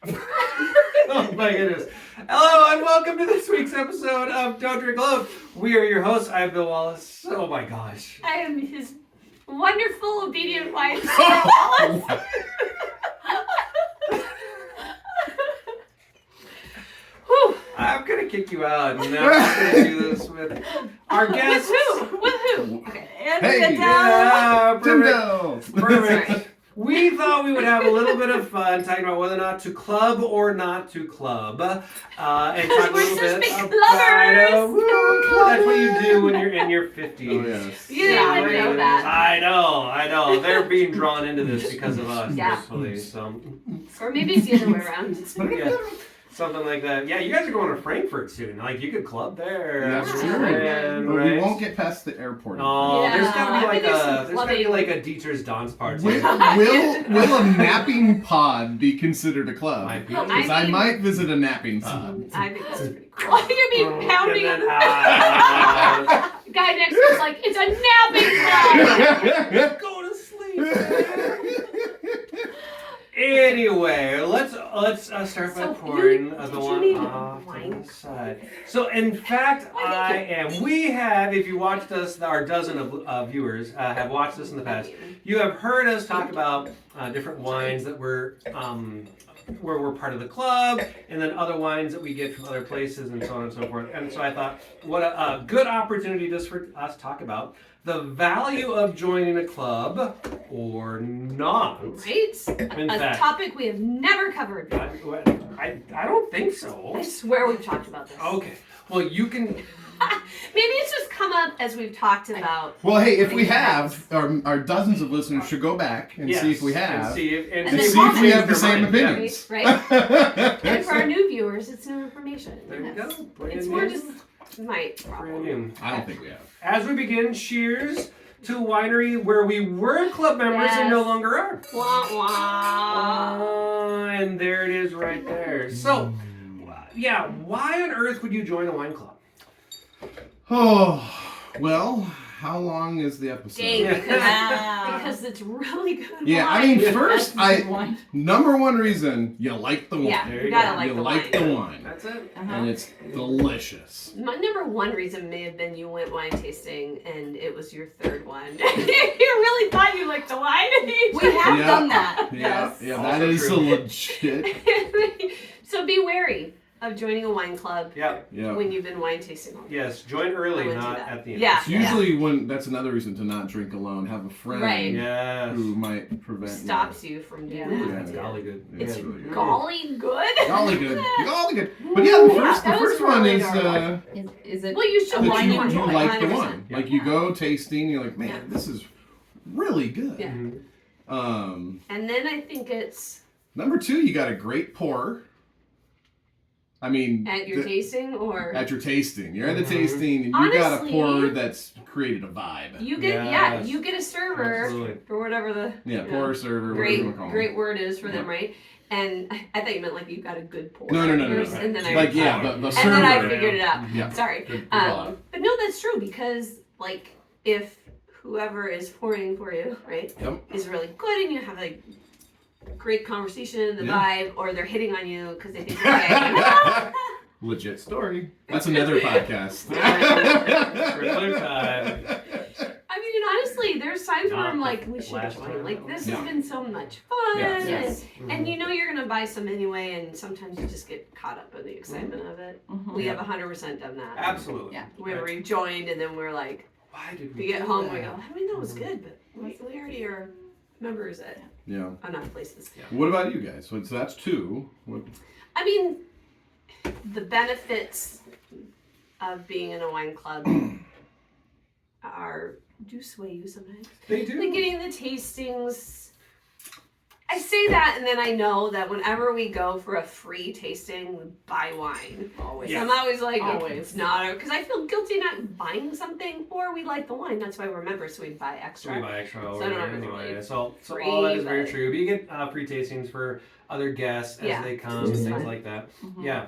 Oh my goodness. Hello and welcome to this week's episode of Don't Drink Alone. We are your hosts. I'm Bill Wallace. Oh my gosh. I am his wonderful, obedient wife. I'm going to kick you out and now I'm going to do this with our guest. With who? Okay. Hey. Yeah, Perfect. Perfect. We thought we would have a little bit of fun talking about whether or not to club or not to club. And talk a We're little such bit big about clubbers. that's what you do when you're in your 50s. Oh, yes. You didn't even know that. I know. They're being drawn into this because of us, Yeah. personally. So, Or maybe it's the other way around. yeah, something like that. Yeah, you guys are going to Frankfurt soon. Like, you could club there. That's true. And, But right? we won't get past the airport. Oh, Yeah. there's gotta be I like think there's some there's gotta be clubbing. like a Dieter's Dance party. Will a napping pod be considered a club? Might be. Because I might visit a napping pod. I think that's pretty cool. You're being pounding. And then, Guy next to us like, it's a napping club. go to sleep. Anyway, let's start by So pouring you- the did you one need off wine? to the side. So, in fact, we have, if you watched us, our dozen of viewers have watched us in the past, you have heard us talk about different wines that were, where we're part of the club, and then other wines that we get from other places, and so on and so forth. And so I thought, what a good opportunity just for us to talk about the value of joining a club or not. Right? In A fact, topic we have never covered before. I don't think so. I swear we've talked about this. Okay. Well, you can. Maybe it's just come up as we've talked about. Well, hey, if we have, our dozens of listeners should go back and see if we have. And see if, And And then see if we comment. have the same Yeah. opinions. Right? And for our new viewers, it's new information. There you go. Brand It's new. more just my Brand problem. new. I don't think we have. As we begin, cheers to a winery where we were club members and no Yes. longer are. Wah, wah. And there it is right there. So, yeah, why on earth would you join a wine club? Oh, well, how long is the episode? Dang, Yeah. because it's really good Yeah, I wine. mean, first, number one reason, you like the wine. Yeah, There you you gotta go. like you the like wine. the wine. That's it. And it's delicious. My number one reason may have been you went wine tasting and it was your third one. You really thought you liked the wine. We have Yeah. done that. Yeah, Yes. yeah, Also that is true. a legit. So be wary of joining a wine club Yeah. Yeah. when you've been wine tasting all day. Yes. Join I early, would do not that. at the end. Yeah. It's usually when that's another reason to not drink alone. Have a friend Right. Yes. who might prevent Stops you from doing Yeah. that. Ooh, that's golly good. Yeah, It's it's really good. golly good. Golly good. Golly good. But yeah, the first that was one really is dark. Is it? Well, you should a that like wine you, wine. you you enjoy? like the 100%. wine. Like you go tasting, you're like, man, Yeah. this is really good. Yeah. Mhm. And then I think it's Number two, you got a great pour. I mean, at your tasting or at your tasting. You're at the Mhm. tasting, and you got a Honestly, pour that's created a vibe. you get Yes. you get a server Absolutely. or whatever the Yeah, you pour know, server, whatever great you want to call great them. word is for them, right? And I thought you meant like you got a good pour. No. first, And then I Like yeah, the and server. then I figured it out. Yeah. Sorry. Good call. But no, that's true because like if whoever is pouring for you, right, Yep. is really good and you have like great conversation, the Yeah. vibe, or they're hitting on you because they think you're gay. Legit story. That's another podcast. For another time. I mean, and honestly, there's times where Not I'm the like, we should last join. time. Like, this Yeah. has been so much fun. Yes. Yes. And you know you're going to buy some anyway, and sometimes you just get caught up in the excitement of it. Mhm. We have 100% done that. Absolutely. Yeah. Where we joined, and then we're like, Why did we get do home, that? we go, I mean, that was good, but we already are members at Yeah. enough places. What about you guys? So that's two. What, I mean, the benefits of being in a wine club do sway you sometimes. They do. Like getting the tastings. I say that, and then I know that whenever we go for a free tasting, we buy wine. Always. So I'm always like, Always. it's not, because I feel guilty not buying something, or we like the wine. That's why we're members, so we buy So extra. we buy extra over So I don't there have to anyway. pay So free, all that is very but- true. But you get free tastings for other guests as Yeah, they come which and is things fun. like that. Mhm. Yeah.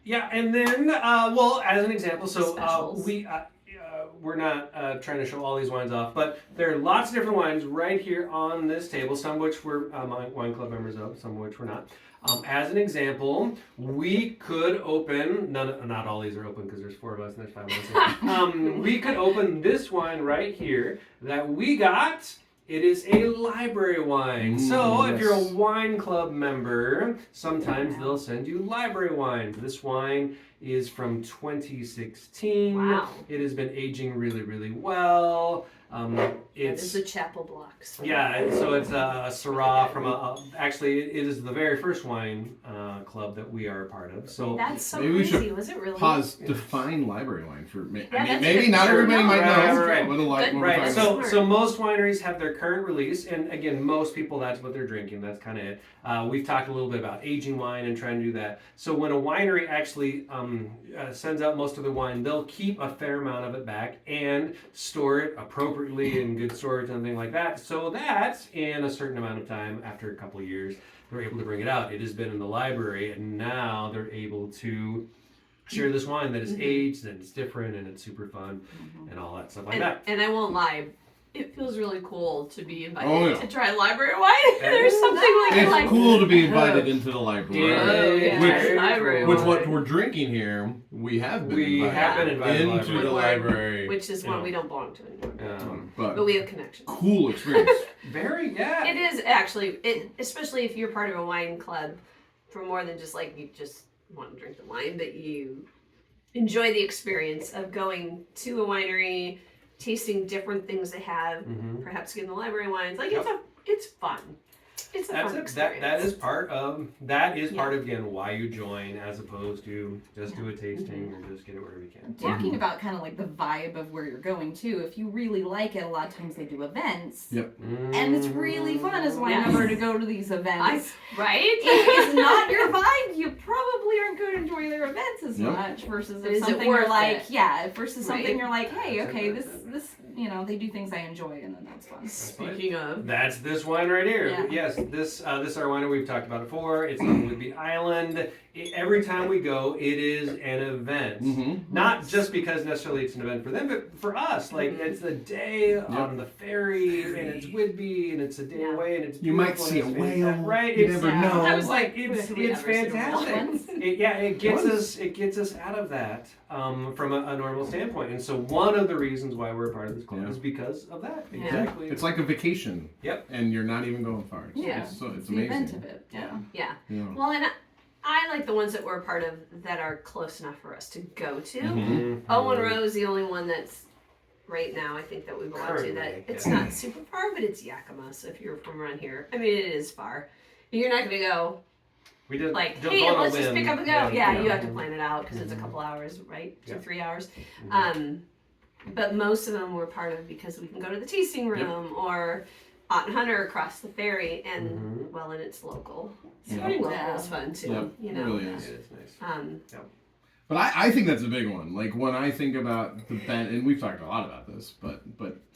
Yeah, and then well, as an example, so Specials. trying to show all these wines off, but there are lots of different wines right here on this table. Some of which we're wine club members of, some of which we're not. As an example, we could open, not all these are open because there's 4 of us and there's 5 of us. We could open this wine right here that we got. It is a library wine. So if you're a wine club member, sometimes they'll send you library wines. This wine is from 2016. Wow. It has been aging really, really well. It's the Chapel Blocks. Yeah, so it's a Syrah from actually it is the very first wine club that we are a part of. So that's so maybe we crazy. should Was it really? define library wine for me. Yeah, I mean, that's maybe good. not Sure. everybody might know Right. what a what we're Right, talking about. so most wineries have their current release, and again, most people that's what they're drinking. That's kind of it. We've talked a little bit about aging wine and trying to do that. So when a winery actually sends out most of their wine, they'll keep a fair amount of it back and store it appropriately in good storage and things like that, so that in a certain amount of time, after a couple of years, they're able to bring it out. It has been in the library, and now they're able to share this wine that is aged and it's different and it's super fun and all that stuff like that. And I won't lie, it feels really cool to be invited Oh, yeah. to try library wine. There's something It's like cool to be invited into the library. library Which wine. what we're drinking here, we have been invited into the library. which is one we don't belong to anymore. But But we have connections. cool experience. Yeah. It is actually, especially if you're part of a wine club, for more than just like you just want to drink the wine, but you enjoy the experience of going to a winery, tasting different things they have, perhaps getting the library wines. Like it's fun. It's a fun experience. That is part of part of again why you join, as opposed to just do a tasting or just get it wherever you can. Talking about kind of like the vibe of where you're going too. If you really like it, a lot of times they do events. Yep. And it's really fun as a wine member to go to these events. Right? If it's not your vibe, you probably aren't going to enjoy their events as much versus Is if it something worth you're like, it? versus Right. something you're like, hey, okay, this, they do things I enjoy and then that's fun. Speaking of, That's this wine right here. Yeah. Yes, this is our winery. We've talked about it before. It's on Whidbey Island. Every time we go, it is an event. Not just because necessarily it's an event for them, but for us. Like it's a day on the ferry, and it's Whidbey, and it's a day away, and it's You might beautiful, see a and it's whale. fantastic. Right? You It's, never know. I was like when it's have we it's ever seen a whale? fantastic. It gets us out of that from a normal standpoint. And so one of the reasons why we're a part of this club is because of that. Yeah. Exactly. It's like a vacation. Yep. And you're not even going far. Yeah. So it's the amazing. event of it. Yeah. yeah. Yeah. Well, and I like the ones that we're a part of that are close enough for us to go to. Mhm. Owen Rowe is the only one that's right now, I think, that we belong to. Currently, That it's yeah. not super far, but it's Yakima. So if you're from around here, I mean, it is far. You're not going to go We did like, don't hey, go on a let's just whim. pick up and go. Yeah, you have to plan it out because it's a Mhm. couple hours, right? 2-3 hours. Mhm. But most of them we're part of because we can go to the tasting room or Ott and Hunter across the ferry, and Mhm. well, and it's local. Yeah. Supporting local Yeah. is fun too. Yep, You it know. really It is. is nice. But I think that's a big one. Like when I think about the and we've talked a lot about this, but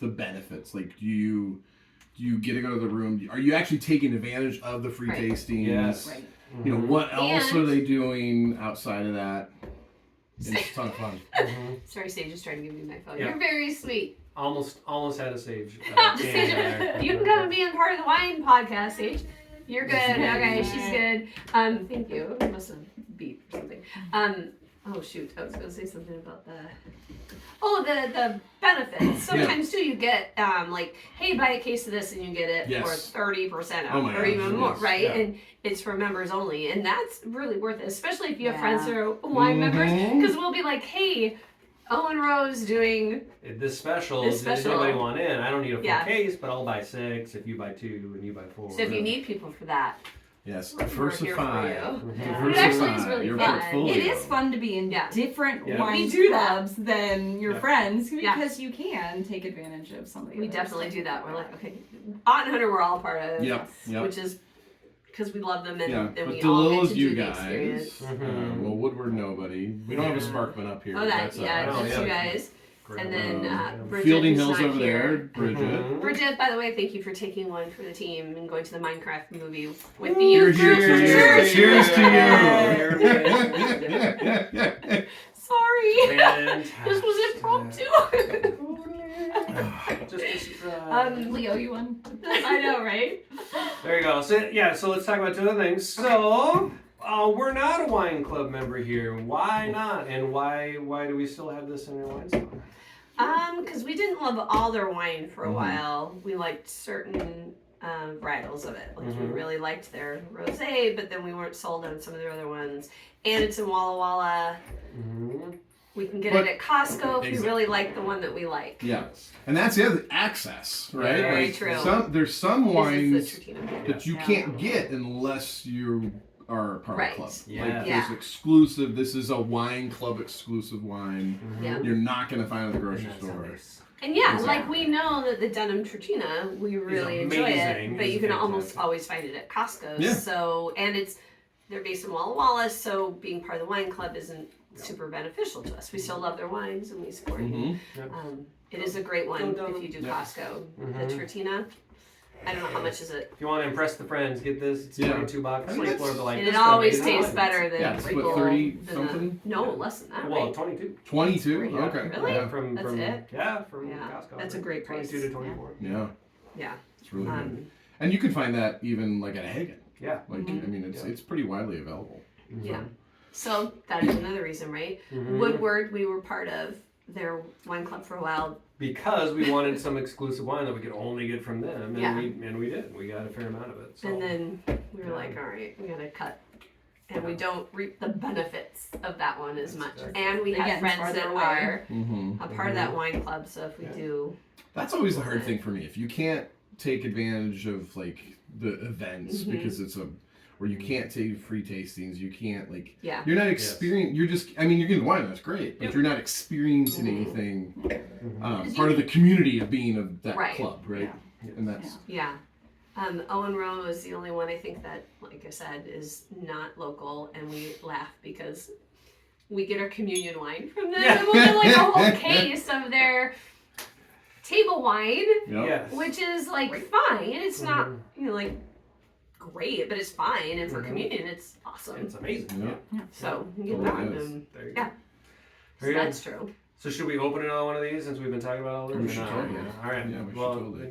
the benefits. Like do you get to go to the room? Are you actually taking advantage of the free Right. tastings? Yes. Right. You know, what else And- are they doing outside of that? It's a ton of fun. Mhm. Sorry, Sage is trying to give me my phone. Yeah. You're very sweet. Almost had a sage. Sage, you can come and be a part of the wine podcast, Sage. You're good. Okay, she's good. Thank you. I must have beat or something. Oh shoot, I was gonna say something about the benefits. Sometimes too, you get like, hey, buy a case of this and you get it Yes. for 30% off, Oh my or gosh, even more, yes. right? Yeah. And it's for members only, and that's really worth it, especially if you have Yeah. friends that are wine members, Mhm. because we'll be like, hey, Owen Rowe's doing This special. This Does special. anybody want in? I don't need a full Yeah. case, but I'll buy 6 if you buy 2 and you buy 4. So if you need people for that, Yes, we're here diversify. for you. Yeah. It actually is really your fun. portfolio. It is fun to be in Yeah. different Yeah. wine We do that. clubs than your Yeah. friends Yeah. because you can take advantage of something. we definitely do that. We're like, okay, Ott and Hunter we're all part of, Yep. Yep. which is because we love them and, Yeah, and but we all get Delillo's to you do the guys. experience. Well, Woodward nobody. We don't have a Yeah. Sparkman up here. Oh, that, That's yeah, Oh, that's yeah. you guys. And then Bridget, Fielding who's Hills not over here. there. Bridget. Mhm. Bridget, by the way, thank you for taking one for the team and going to the Minecraft movie with the Cheers, youth cheers, group. cheers, cheers to Cheers. you. Sorry. Fantastic. This was impromptu. We owe you one. I know, right? There you go. So let's talk about two other things. So we're not a wine club member here. Why not? And why do we still have this in our wine store? Because we didn't love all their wine for a while. We liked certain varietals of it. Like we really liked their rosé, but then we weren't sold on some of their other ones. And it's in Walla Walla. We can get it at Costco if we really like the one that we like. Yeah, and that's the other access, right? Very like true. There's some This wines is the Trattina. that you can't get unless you are part Right. of a club. Yeah. Like Yeah. there's exclusive. This is a wine club exclusive wine. Yeah. You're not gonna find at the grocery That's store. nice. And yeah, Exactly. like we know that the denim Trattina, we really enjoy amazing. it, but It's you can almost fantastic. always find it at Costco. Yeah. So, and they're based in Walla Walla, so being part of the wine club isn't super beneficial to us. We still love their wines and we support Mhm. it. It is a great one Go if you do Yeah. Costco. The Trattina, I don't know how much is it. If you want to impress the friends, get this. It's Yeah. $22. I mean, 24 that's- like And this it always amazing tastes wine. better than Yeah, it's what, Regal. 30 than something? No, less than that, Well, right? 22. 22. Yeah. Okay. Really? Yeah. From That's from it? from Yeah. Costco. That's a great price. 22 to 24. Yeah. Yeah. It's really good. Um, And you can find that even like at Hagen. Yeah. Like I mean, it's pretty widely available. yeah. So that is another reason, right? Woodward, we were part of their wine club for a while. Because we wanted some exclusive wine that we could only get from them, and Yeah. we did. We got a fair amount of it. So. And then we were like, all right, we gotta cut. And we don't reap the benefits of that one as much. Exactly. And we have Again, friends farther that away. are Mm-hmm. a part of that wine club. So if we do, That's always the hard thing for me. If you can't take advantage of like the events Mm-hmm. because it's or you can't take free tastings, you can't like yeah. you're not experiencing. You're just. I mean, you're getting wine. That's great, but Yep. you're not experiencing anything. Because Part of the community of being of that Right. club, right? And that's Yeah. Owen Rowe is the only one I think that, like I said, is not local, and we laugh because we get our communion wine from them. Yeah. And we'll get like a whole case of their table wine, Yep. Yes. which is like fine. It's not like great, but it's fine. And for communion, it's awesome. It's amazing. Yeah. Yeah. So you get Oh, that. it is. There you Yeah. go. So Very good. that's true. So should we open another one of these since we've been talking about all this? We or should not? totally. All right. Yeah, we should well, totally.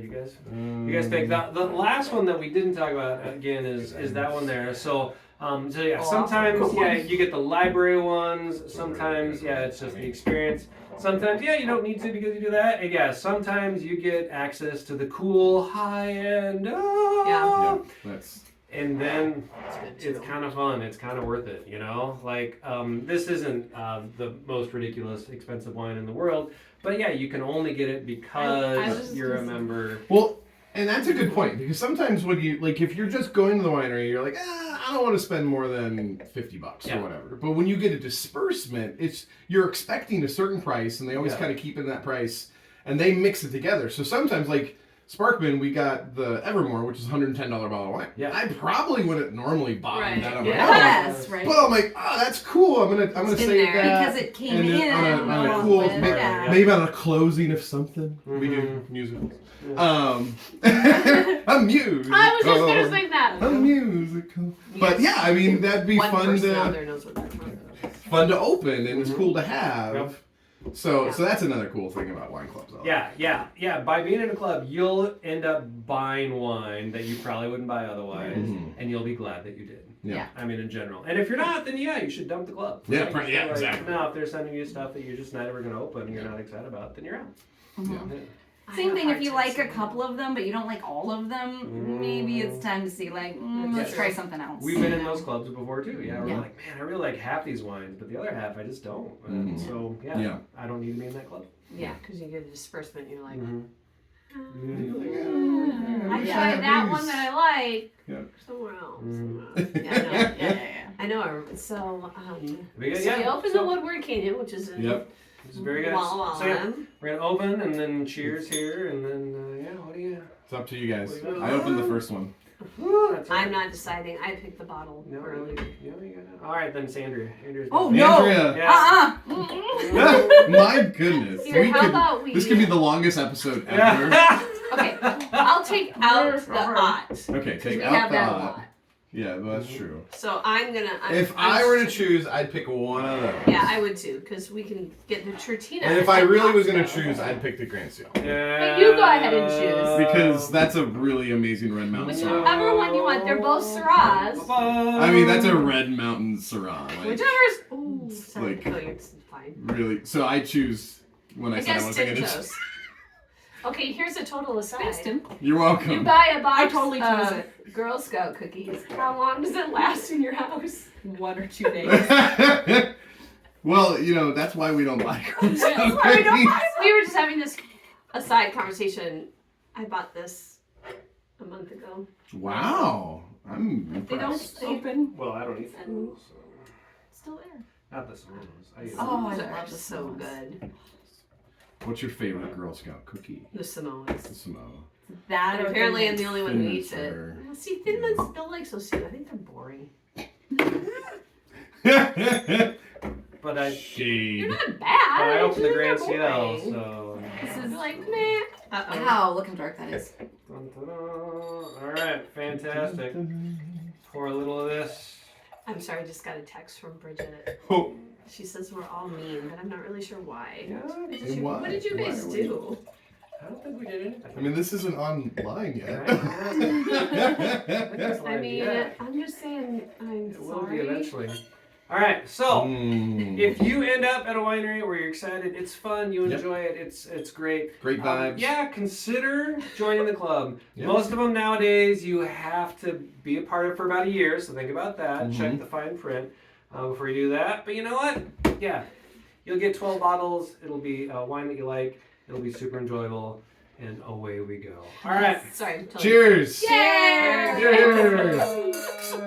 you guys. You guys pick the last one that we didn't talk about again is that one there. So yeah, sometimes you get the library ones. Sometimes it's just the experience. Sometimes you don't need to because you do that. And yeah, sometimes you get access to the cool high end. Yeah. That's. And then That's good too. it's kind of fun. It's kind of worth it, you know. Like this isn't the most ridiculous expensive wine in the world, but yeah, you can only get it I because was you're a gonna say- member. Well, and that's a good point because sometimes when you like, if you're just going to the winery, you're like, I don't want to spend more than $50 Yeah. or whatever. But when you get a disbursement, you're expecting a certain price, and they always Yeah. kind of keep in that price, and they mix it together. So sometimes, like Sparkman, we got the Evermore, which is $110 bottle of wine. Yeah. I probably wouldn't normally buy Right. that on my own. Yes, right. But I'm like, that's cool. I'm gonna It's in save there. that. Because it came And then in on a along cool, with yeah. maybe on a closing of something. We do Mhm. musicals. Yeah. A musical. I was just gonna say that. A musical. But yeah, I mean that'd be One fun person out to there knows what that's from. open, and it's cool to have. Yep. So Yeah. so that's another cool thing about wine clubs. though. Yeah. By being in a club, you'll end up buying wine that you probably wouldn't buy otherwise, Mhm. and you'll be glad that you did. Yeah. I mean, in general. And if you're not, then you should dump the club. Yeah, Right? right, yeah, Like, exactly. No, if they're sending you stuff that you're just not ever going to open and you're not excited about, then you're out. Yeah. Yeah. I Same have thing a if you hard like time a couple of them, but you don't like all of them. Maybe it's time to see like, let's That's try true. something else. We've been in those clubs before too. Yeah, we're Yeah. like, man, I really like half these wines, but the other half I just don't. And Mhm. so Yeah. I don't need to be in that club. Yeah, because you get a disbursement, you're like, Mm-hmm. I Yeah. tried that one that I like Yeah. somewhere else. Mhm. Yeah, I know. Yeah. I know. So, We got- so yeah, you open so- the Woodward Canyon, which is in Yep. This is very good. Walla Walla. So yeah, we're gonna open and then cheers here and then what do you? It's up to you guys. What do you got? I opened the first one. That's I'm not deciding. I picked the bottle No, earlier. you got All right, then it's Andrea. Andrea's Oh, next. no. Andrea. Yeah. My goodness. Here, how about we? This could be the longest episode ever. Yeah. Okay, I'll take out the ot. Okay, We take have out the that a odd. lot. Yeah, that's true. So I'm If I were to choose, I'd pick one of those. Yeah, I would too, because we can get the Tortina. And if I at really was gonna Costco. choose, I'd pick the Grand Seal. Yeah. you go ahead and choose. Because that's a really amazing Red Mountain Syrah. Whichever one you want, they're both Syrahs. I mean, that's a Red Mountain Syrah. Like, Whichever's. Ooh, sorry. Like- No, you're fine. really. So I choose when I I said I guess wasn't gonna. Tintos. Okay, here's a total aside. Thanks, Tim. You're You welcome. buy a box I totally chose of Girl Scout cookies. How long does it last in your house? 1 or 2 days. Well, you know that's why we don't buy Girl That's Scout why we don't cookies. buy. We were just having this aside conversation. I bought this a month ago. Wow, I'm They don't impressed. Open. Well, I don't eat And- those. So. Still there. Not the Simonos. I eat Oh, I Those are love the so Samoas. good. What's your favorite Girl Scout cookie? The Samoas. The Samoa. That And or apparently, the I'm the only one Thin who Mints eats it. are- Well, see, Thin Mints don't like so sweet. I think they're boring. But I. They're Shade. not But bad. I I opened the Grand Seal. Seal, so. This is like meh. Uh-oh. Wow, look how dark that is. Dun, dun, dun. All right, fantastic. Pour a little of this. I'm sorry, I just got a text from Bridget. Oh, She says we're all mean, but I'm not really sure why. Yeah, And why? What did you Why guys are we- do? I don't think we did anything. I mean, this isn't online yet. I mean, I'm just saying, I'm it will be sorry. eventually. All right, so Mm. if you end up at a winery where you're excited, it's fun, you Yep. enjoy it, it's great. Great vibes. Yeah, consider joining the club. Yep. Most of them nowadays, you have to be a part of it for about a year, so think about that. Mhm. Check the fine print before you do that. But you know what? Yeah, you'll get 12 bottles. It'll be a wine that you like. It'll be super enjoyable, and away we go. All right. Sorry. totally. Cheers. Cheers!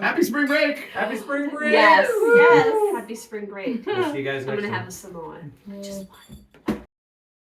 Happy spring break. Happy spring break! Yes, yes. Happy spring break. We'll see you guys I'm next gonna time. have a Samoa. Just one.